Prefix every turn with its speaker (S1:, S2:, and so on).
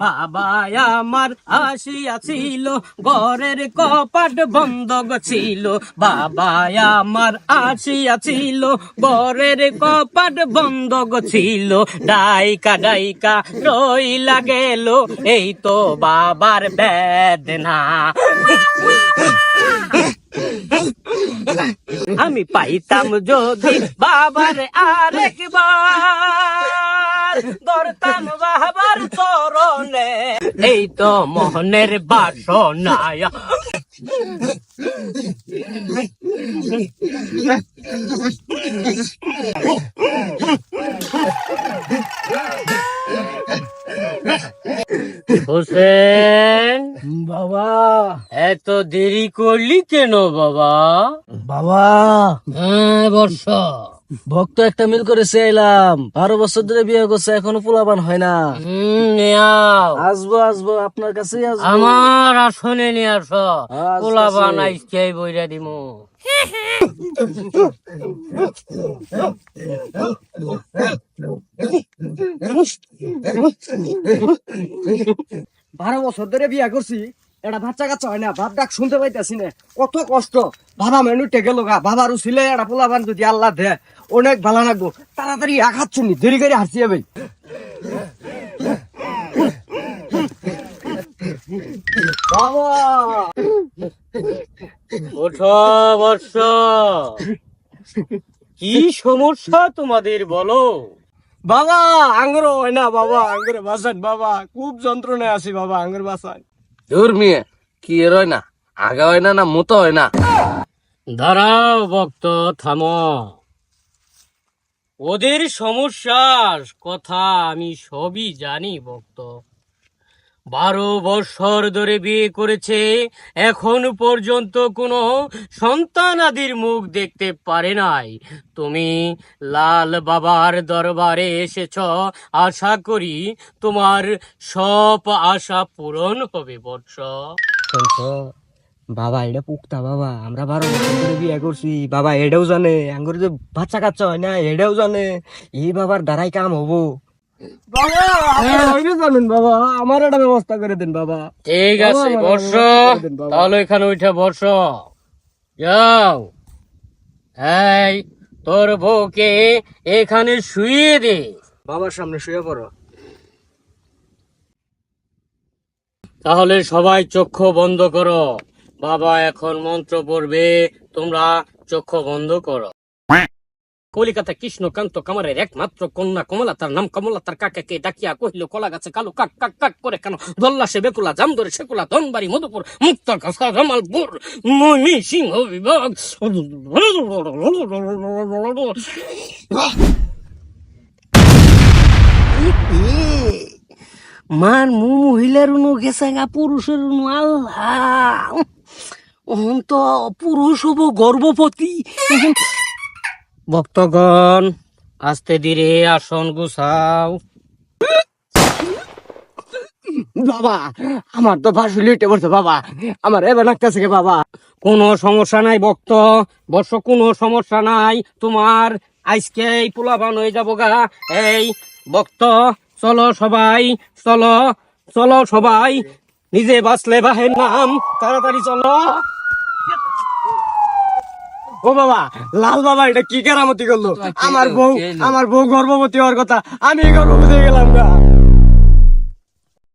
S1: বাবা আমার আসিয়াছিল, ঘরের কপাট বন্ধ ছিল। বাবা আমার আসিয়াছিল, ঘরের কপাট বন্ধ ছিল। ডাইকা ডাইকা রইলা গেল, এই তো বাবার বেদনা। আমি পাইতাম যদি বাবার আরেকবার, ধরতাম বাবার চরণে, এই তো মোহনের বাসনা। হোসেন
S2: বাবা,
S1: এত দেরি করলি কেন বাবা?
S2: বাবা,
S1: হ্যাঁ বর্ষ,
S2: ভক্ত একটা মিল করে এলাম, 12 বছর ধরে বিয়ে করছে, এখনো পোলাপান হয় না।
S1: নেয়াও
S2: আসবো আসবো, আপনার কাছেই আসবো।
S1: আমার আসনে নিয়ে আস,
S2: আসতেছি।
S1: পোলা বানাইছে বইরা দিমু।
S2: 12 বছর ধরে বিয়ে করছি, এটা বাচ্চা কাচ্চা হয় না, ভাব ডাক শুনতে পাইতাছি না, কত কষ্ট। বাবা মেনু টেকে লোগা, বাবারও ছিলে এটা পোলাপান যদি আল্লাহ দে, অনেক ভালো লাগবো। তাড়াতাড়ি আঘাচ্ছি নি, দেরি করে হাসি যাবে। বাবা,
S1: ওঠো বর্ষ, কি সমস্যা তোমাদের বলো?
S2: বাবা আঙ্গুর হয় না, বাবা আঙ্গুরে বাসান, বাবা খুব যন্ত্রণায় আছি, বাবা আঙ্গুর বাসান।
S3: দূর মিয়া, কি এর হয় না, আগা হয় না, না মতো হয় না।
S1: দাঁড়াও ভক্ত, থামো। ওদের সমস্যার কথা আমি সবই জানি ভক্ত। 12 বছর ধরে বিয়ে করেছে, এখন পর্যন্ত কোনো সন্তান আদির মুখ দেখতে পারে নাই। তুমি লাল বাবার দরবারে এসেছ, আশা করি তোমার সব আশা পূরণ হবে বৎস।
S2: বাবা এটা পুক্তা, বাবা আমরা 12 বছর ধরে বিয়ে করছি, বাবা এটাও জানে আঙ্গুর যে বাচ্চা কাচ্চা হয় না, এটাও জানে। এই বাবার দ্বারাই কাম হবো। বাবা জানেন, বাবা আমার একটা ব্যবস্থা করে দেন বাবা।
S1: ঠিক আছে
S2: বাবা,
S1: বর্ষ,
S2: করে দেন বাবা।
S1: তাহলে এখানে উঠে বর্ষ যাও। এই তোর বউকে এখানে শুইয়ে দে।
S2: বাবার সামনে শুয়ে পড়ো।
S1: তাহলে সবাই চক্ষু বন্ধ করো। বাবা এখন মন্ত্র পড়বে, তোমরা চক্ষু বন্ধ করো। কলিকাতা কৃষ্ণকান্ত কামারের একমাত্র কন্যা কমলা, তার নাম কমলা, তার কাকাকে ডাকিয়া কহিল, কলা গাছে কালো কাক কাক কাক করে কেন? দল্লা সে বেকুলা, জামদরে শেকুলা, ধনবাড়ি মধুপুর, মুক্তা কাছা জামালপুর, ময়মি সিংহ বিভাগ। মান মু মহিলার উনু গেছাঙ্গা পুরুষের উনু, আল্লাহ তো পুরুষ হবো গর্ভবতী। ভক্তগণ আস্তে ধীরে আসন গুছাও।
S2: বাবা আমার তো ফাঁসি লিটে পড়ছে, বাবা আমার এবার লাগতেছে বাবা।
S1: কোনো সমস্যা নাই ভক্ত বর্ষ, কোনো সমস্যা নাই তোমার। আজকে এই পোলাপান হয়ে যাবো গা। এই ভক্ত চলো সবাই, চলো চলো সবাই, নিজে বাঁচলে বাহের নাম, তাড়াতাড়ি চলো।
S2: ও বাবা, লাল বাবা এটা কি কেরামতি করলো? আমার বউ গর্ভবতী হওয়ার কথা, আমি গর্ভবতী হয়ে গেলাম না।